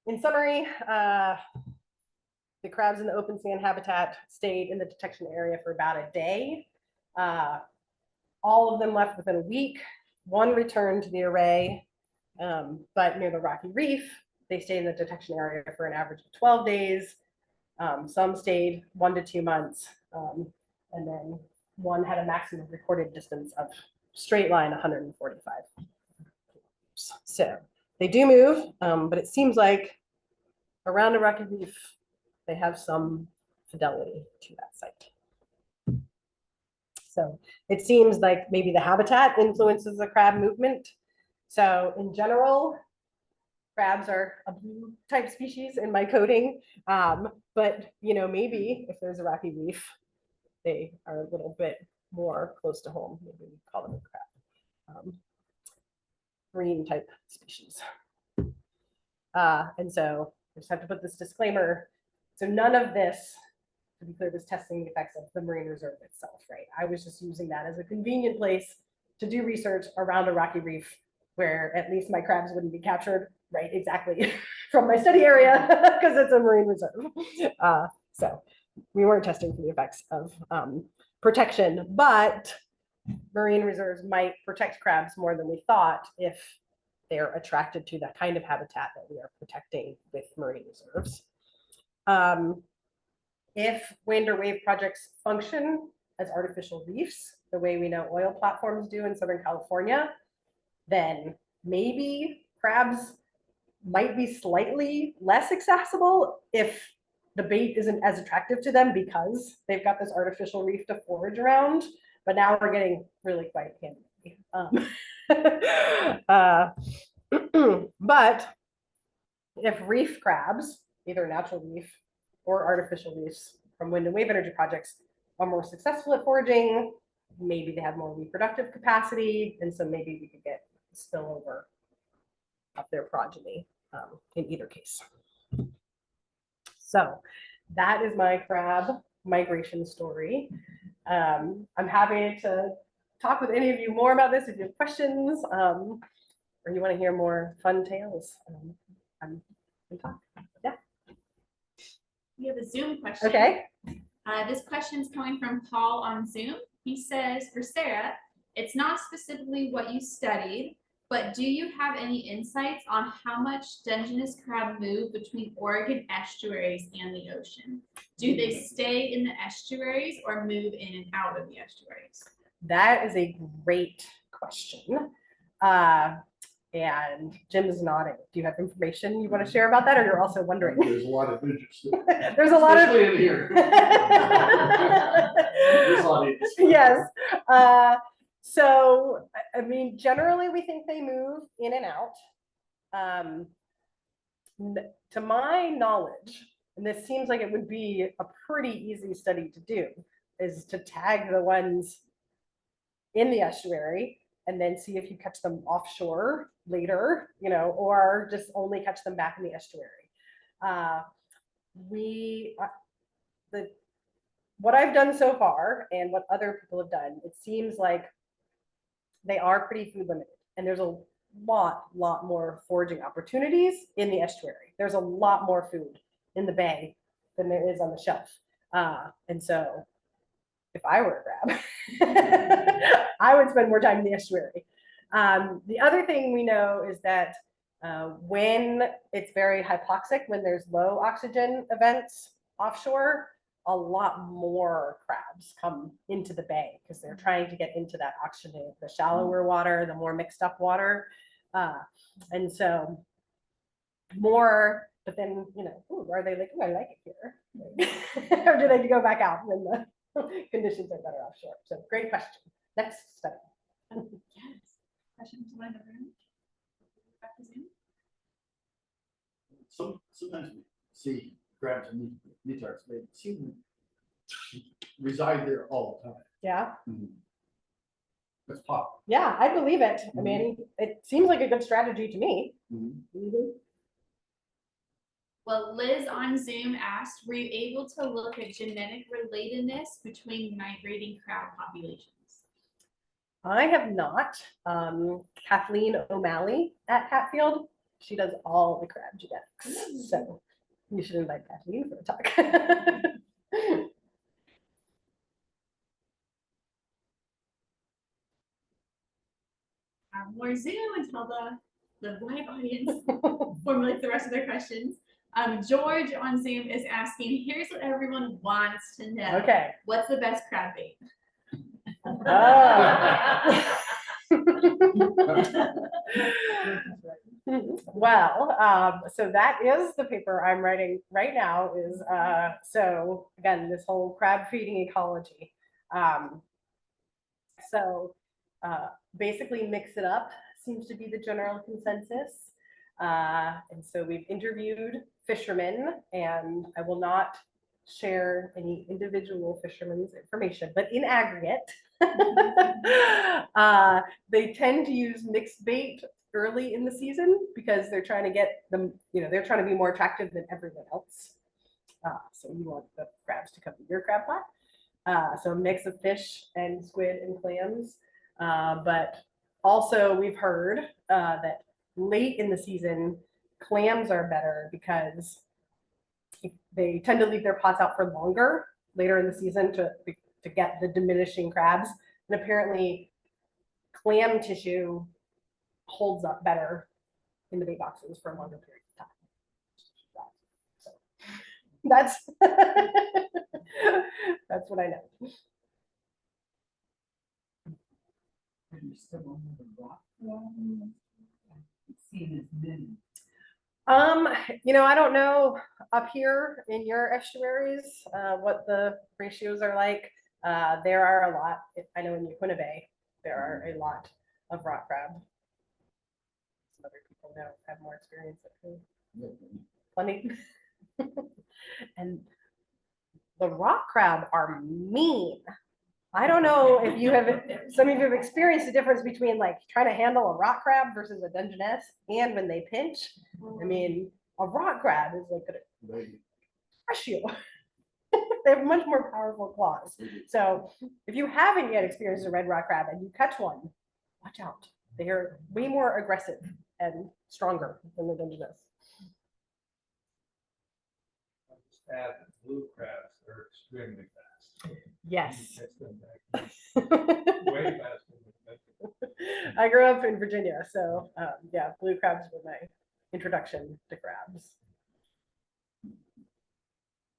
in summary, the crabs in the open sand habitat stayed in the detection area for about a day. All of them left within a week. 1 returned to the array, but near the rocky reef, they stayed in the detection area for an average of 12 days. Some stayed 1 to 2 months, and then 1 had a maximum recorded distance of straight line 145. So they do move, but it seems like around a rocky reef, they have some fidelity to that site. So it seems like maybe the habitat influences the crab movement. So in general, crabs are a blue type species in my coding, but you know, maybe if there's a rocky reef, they are a little bit more close to home. Maybe we call them a crab. Green type species. And so I just have to put this disclaimer. So none of this, to be clear, was testing the effects of the marine reserve itself, right? I was just using that as a convenient place to do research around a rocky reef where at least my crabs wouldn't be captured, right? Exactly from my study area because it's a marine reserve. So we weren't testing for the effects of protection, but marine reserves might protect crabs more than we thought if they're attracted to that kind of habitat that we are protecting with marine reserves. If wind or wave projects function as artificial reefs, the way we know oil platforms do in Southern California, then maybe crabs might be slightly less accessible if the bait isn't as attractive to them because they've got this artificial reef to forage around. But now we're getting really quite handy. But if reef crabs, either natural reef or artificial reefs from wind and wave energy projects, are more successful at foraging, maybe they have more reproductive capacity, and so maybe we could get spillover of their progeny in either case. So that is my crab migration story. I'm happy to talk with any of you more about this if you have questions, or you want to hear more fun tales. I'm talk. Yeah. We have a Zoom question. Okay. This question is coming from Paul on Zoom. He says, for Sarah, it's not specifically what you studied, but do you have any insights on how much Dungeness crab move between Oregon estuaries and the ocean? Do they stay in the estuaries or move in and out of the estuaries? That is a great question. And Jim is nodding. Do you have information you want to share about that, or you're also wondering? There's a lot of interest. There's a lot of in here. This audience. Yes. So, I mean, generally we think they move in and out. To my knowledge, and this seems like it would be a pretty easy study to do, is to tag the ones in the estuary and then see if you catch them offshore later, you know, or just only catch them back in the estuary. what I've done so far and what other people have done, it seems like they are pretty food limited, and there's a lot more foraging opportunities in the estuary. There's a lot more food in the bay than there is on the shelf. And so if I were a crab, I would spend more time in the estuary. The other thing we know is that when it's very hypoxic, when there's low oxygen events offshore, a lot more crabs come into the bay because they're trying to get into that oxygen, the shallower water, the more mixed up water. And so more, but then, you know, ooh, are they like, oh, I like it here? Or do they go back out when the conditions are better offshore? So great question. Next study. Yes. Question to one in the room? Back to Zoom. Sometimes we see crabs and metards, they seem to reside there all the time. Yeah. That's pop. Yeah, I believe it. I mean, it seems like a good strategy to me. Well, Liz on Zoom asked, were you able to look at genetic relatedness between migrating crab populations? I have not. Kathleen O'Malley at Hatfield, she does all the crab genetics. So you should invite Kathleen for a talk. More Zoom until the live audience formulates the rest of their questions. George on Zoom is asking, here's what everyone wants to know. Okay. What's the best crab bait? Well, so that is the paper I'm writing right now is, so again, this whole crab feeding ecology. Basically mix it up seems to be the general consensus. And so we've interviewed fishermen, and I will not share any individual fishermen's information, but in aggregate, they tend to use mixed bait early in the season because they're trying to get them, you know, they're trying to be more attractive than everyone else. So you want the crabs to come to your crab pot. So a mix of fish and squid and clams. But also we've heard that late in the season, clams are better because they tend to leave their pots out for longer later in the season to get the diminishing crabs. And apparently clam tissue holds up better in the bait boxes for a longer period of time. So that's what I know. Are you still on the rock? It's seen as many. You know, I don't know up here in your estuaries what the ratios are like. There are a lot. I know in Yaquina Bay there are a lot of rock crab. Some other people know have more experience at plenty. And the rock crab are mean. I don't know if you have, some of you have experienced the difference between like trying to handle a rock crab versus a Dungeness, and when they pinch. I mean, a rock crab is like gonna crush you. They have much more powerful claws. So if you haven't yet experienced a red rock crab and you catch one, watch out. They are way more aggressive and stronger than the Dungeness. I'll just add that blue crabs are extremely fast. Yes. You catch them back way faster than I grew up in Virginia, so yeah, blue crabs were my introduction to crabs.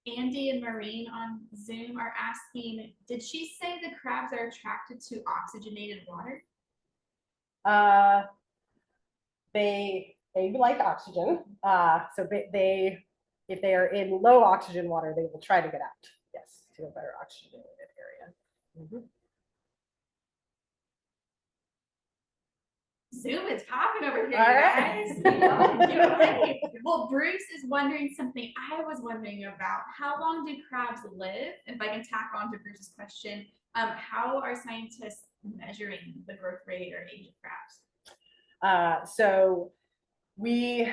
Andy and Maureen on Zoom are asking, did she say the crabs are attracted to oxygenated water? They like oxygen. So they, if they are in low oxygen water, they will try to get out. Yes, to a better oxygenated area. Zoom is popping over here, All you right. guys. Well, Bruce is wondering something I was wondering about. How long do crabs live? If I can tack on to Bruce's question, how are scientists measuring the growth rate or age of crabs? So I'm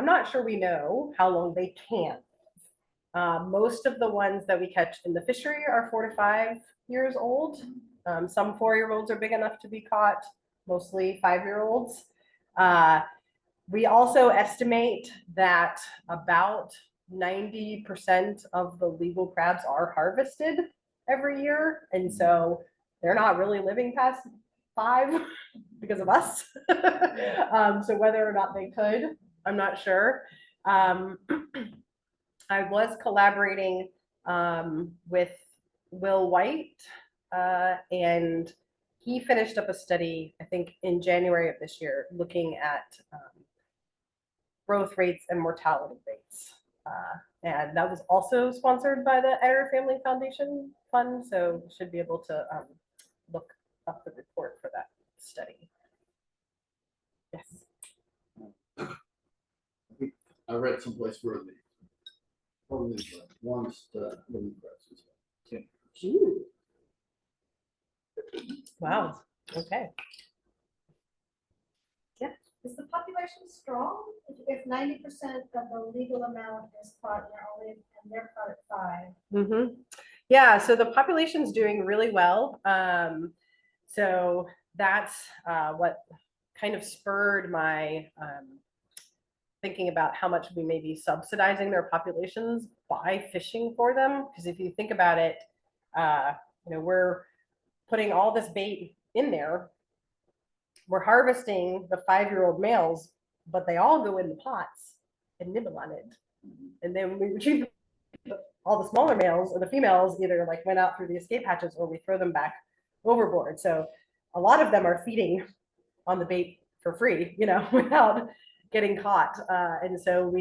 not sure we know how long they can. Most of the ones that we catch in the fishery are 4 to 5 years old. Some 4-year-olds are big enough to be caught, mostly 5-year-olds. We also estimate that about 90% of the legal crabs are harvested every year. And so they're not really living past 5 because of us. So whether or not they could, I'm not sure. I was collaborating with Will White, and he finished up a study, I think in January of this year, looking at growth rates and mortality rates. And that was also sponsored by the Editor Family Foundation Fund, so should be able to look up the report for that study. Yes. I read someplace where the wants the living crabs as well. Wow. Okay. Is the population strong? If 90% of the legal amount is caught, and they're caught at 5. Mm-hmm. Yeah, so the population's doing really well. So that's what kind of spurred my thinking about how much we may be subsidizing their populations by fishing for them. Because if you think about it, we're putting all this bait in there. We're harvesting the 5-year-old males, but they all go in the pots and nibble on it. And then we retrieve all the smaller males, or the females either like went out through the escape hatches or we throw them back overboard. So a lot of them are feeding on the bait for free, without getting caught. And so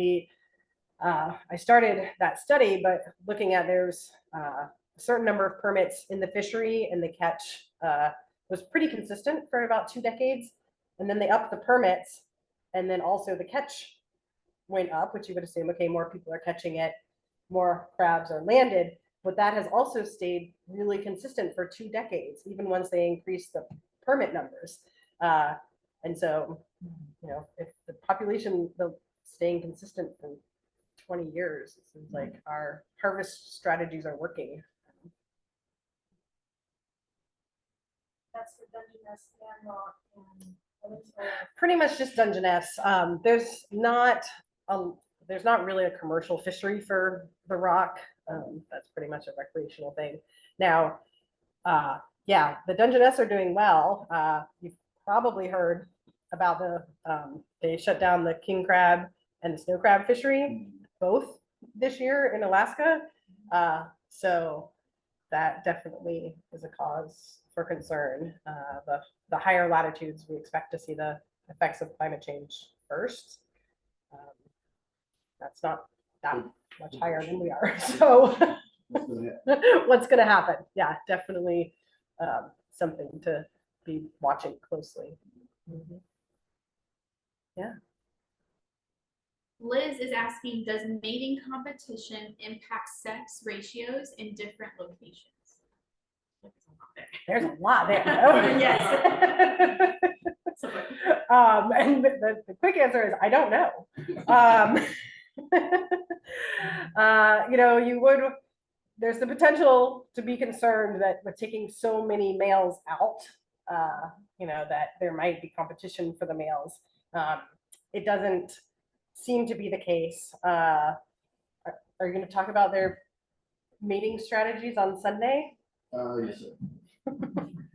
I started that study, but looking at there's a certain number of permits in the fishery, and the catch was pretty consistent for about 2 decades. And then they upped the permits, and then also the catch went up, which you would assume, okay, more people are catching it, more crabs are landed. But that has also stayed really consistent for 2 decades, even once they increased the permit numbers. And so, if the population staying consistent for 20 years, it seems like our harvest strategies are working. That's for Dungeness and rock and others are- Pretty much just Dungeness. There's not really a commercial fishery for the rock. That's pretty much a recreational thing. Now, the Dungeness are doing well. You've probably heard about they shut down the king crab and the snow crab fishery, both this year in Alaska. So that definitely is a cause for concern. The higher latitudes, we expect to see the effects of climate change first. That's not that much higher than we are. So what's going to happen? Yeah, definitely something to be watching closely. Mm-hmm. Yeah. Liz is asking, does mating competition impact sex ratios in different locations? There's a lot there. Yes. And the quick answer is I don't know. There's the potential to be concerned that with taking so many males out, that there might be competition for the males. It doesn't seem to be the case. Are you going to talk about their mating strategies on Sunday? Yes, sir.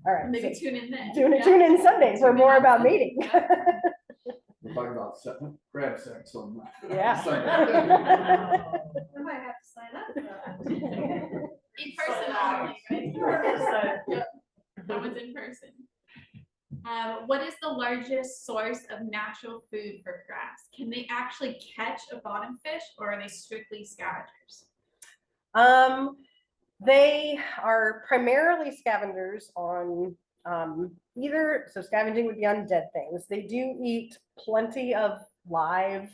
All right. Maybe tune in then. Tune in Sundays for more about mating. We're talking about crab sex on Yeah. Sunday. I might have to sign up for that. In person only, right? Yep. That was in person. What is the largest source of natural food for crabs? Can they actually catch a bottom fish, or are they strictly scavengers? They are primarily scavengers on so scavenging would be on dead things. They do eat plenty of live,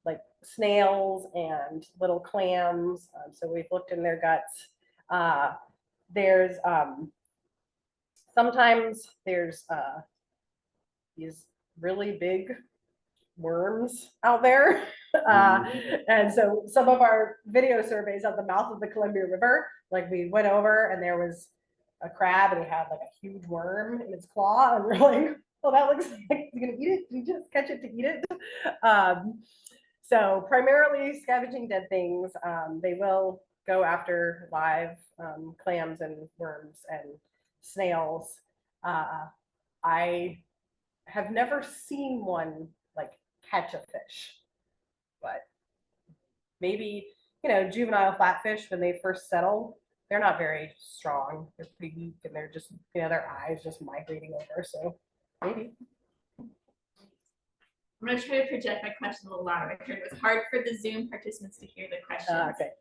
like snails and little clams. So we've looked in their guts. Sometimes there's these really big worms out there. And so some of our video surveys at the mouth of the Columbia River, like we went over and there was a crab and it had like a huge worm in its claw, and we're like, well, that looks like you're gonna eat it. You just catch it to eat it. So primarily scavenging dead things. They will go after live clams and worms and snails. I have never seen one like catch a fish, but maybe, you know, juvenile flatfish, when they first settle, they're not very strong. They're pretty weak and they're just, you know, their eyes just migrating over. So maybe. I'm going to try to project my question a little louder. I heard it was hard for the Zoom participants to hear the question. Okay.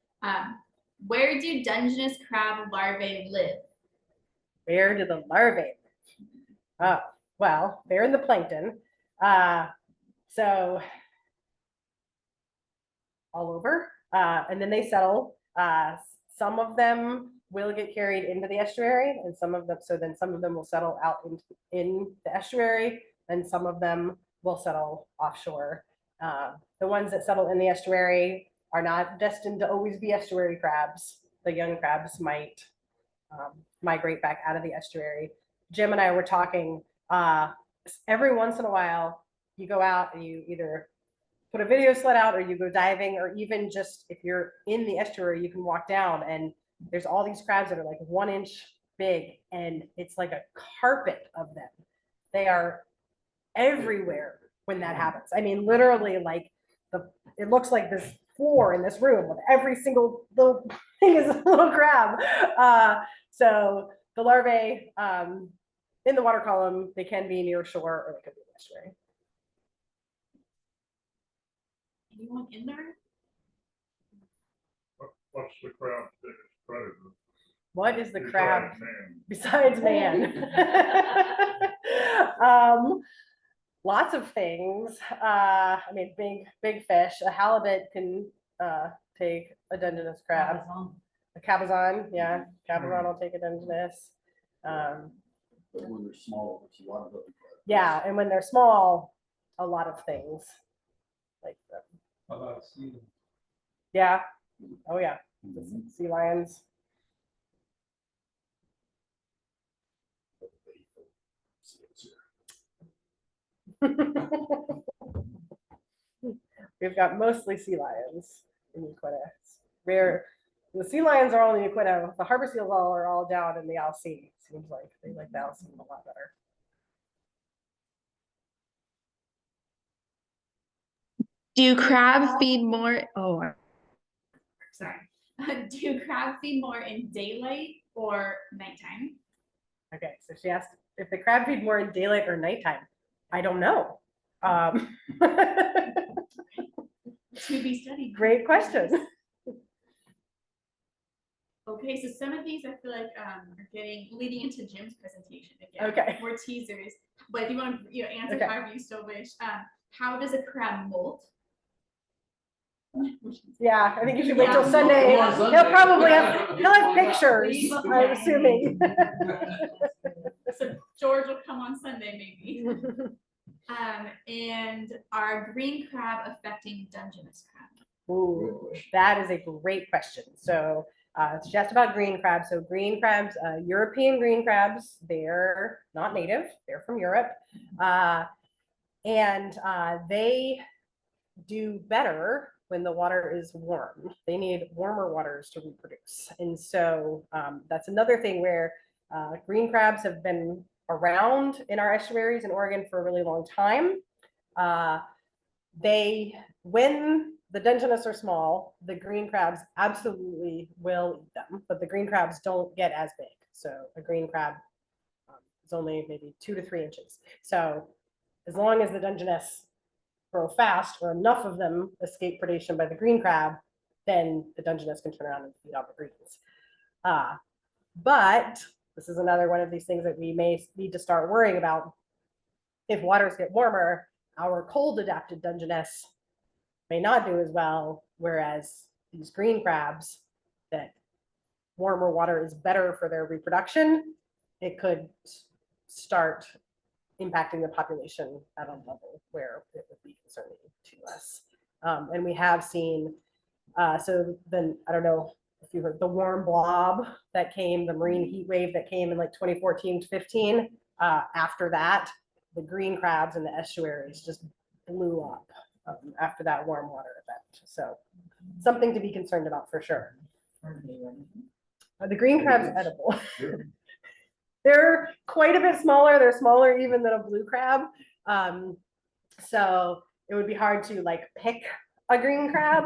Where do Dungeness crab larvae live? Where do the larvae live? Well, they're in the plankton. So all over. And then they settle. Some of them will get carried into the estuary, and some of them, so then some of them will settle out in the estuary, and some of them will settle offshore. The ones that settle in the estuary are not destined to always be estuary crabs. The young crabs might migrate back out of the estuary. Jim and I were talking, every once in a while, you go out and you either put a video sled out or you go diving, or even just if you're in the estuary, you can walk down and there's all these crabs that are like 1 inch big, and it's like a carpet of them. They are everywhere when that happens. I mean, literally, like it looks like this floor in this room with every single little thing is a little crab. So the larvae in the water column, they can be near shore or they could be in the estuary. Anyone in there? What's the crab's biggest predator? What is the crab Besides man. besides man? Lots of things. I mean, big fish. A halibut can take a Dungeness crab. A cabezon, yeah, cabezon will take a Dungeness. But when they're small, it's a lot of them. Yeah, and when they're small, a lot of things like them. How about season? Yeah. Oh yeah. Mhm. Sea lions. We've got mostly sea lions in Uquetta. It's rare. The sea lions are all in the Uquetta. The harbor seals are all down in the Alsea. Seems like they like the Alsea a lot better. Do crab feed more? Oh, Sorry. Do crab feed more in daylight or nighttime? Okay, so she asked if the crab feed more in daylight or nighttime. I don't know. To be studied. Great question. Okay, so some of these I feel like are leading into Jim's presentation again. Okay. More teasers, but if you want to answer Okay. however you still wish. How does a crab molt? Yeah, I think you should wait till Yeah. Sunday. Come on Sunday. He'll probably have pictures, Yeah. I'm assuming. So George will come on Sunday maybe. And are green crab affecting Dungeness crab? Ooh, that is a great question. So it's just about green crabs. So green crabs, European green crabs, they're not native, they're from Europe. And they do better when the water is warm. They need warmer waters to reproduce. And so that's another thing where green crabs have been around in our estuaries in Oregon for a really long time. When the Dungeness are small, the green crabs absolutely will eat them, but the green crabs don't get as big. So a green crab is only maybe 2 to 3 inches. So as long as the Dungeness grow fast or enough of them escape predation by the green crab, then the Dungeness can turn around and feed on the greens. But this is another one of these things that we may need to start worrying about. If waters get warmer, our cold adapted Dungeness may not do as well, whereas these green crabs, that warmer water is better for their reproduction, it could start impacting the population at a level where it would be concerning to us. And we have seen, so then I don't know if you heard the warm blob that came, the marine heat wave that came in like 2014 to 15. After that, the green crabs in the estuaries just blew up after that warm water event. So something to be concerned about for sure. The green crab's edible. They're quite a bit smaller. They're smaller even than a blue crab. So it would be hard to like pick a green crab.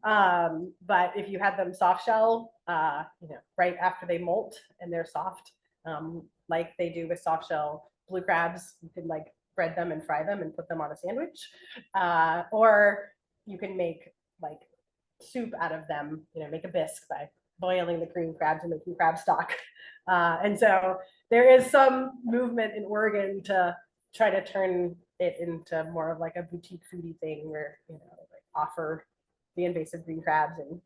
But if you had them soft shell, right after they molt and they're soft, like they do with soft shell blue crabs, you can like bread them and fry them and put them on a sandwich. Or you can make like soup out of them, make a bisque by boiling the green crabs and making crab stock. And so there is some movement in Oregon to try to turn it into more of like a boutique foodie thing where, like offer the invasive green crabs and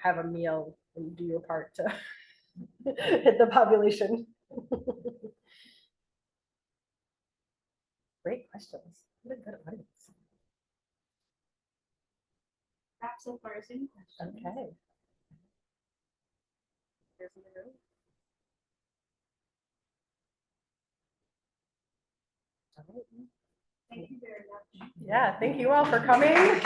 have a meal and do your part to hit the population. Great questions. What a good audience. Perhaps so far as any questions. Okay. Here's in the room. All right. Thank you very much. Yeah, thank you all for coming.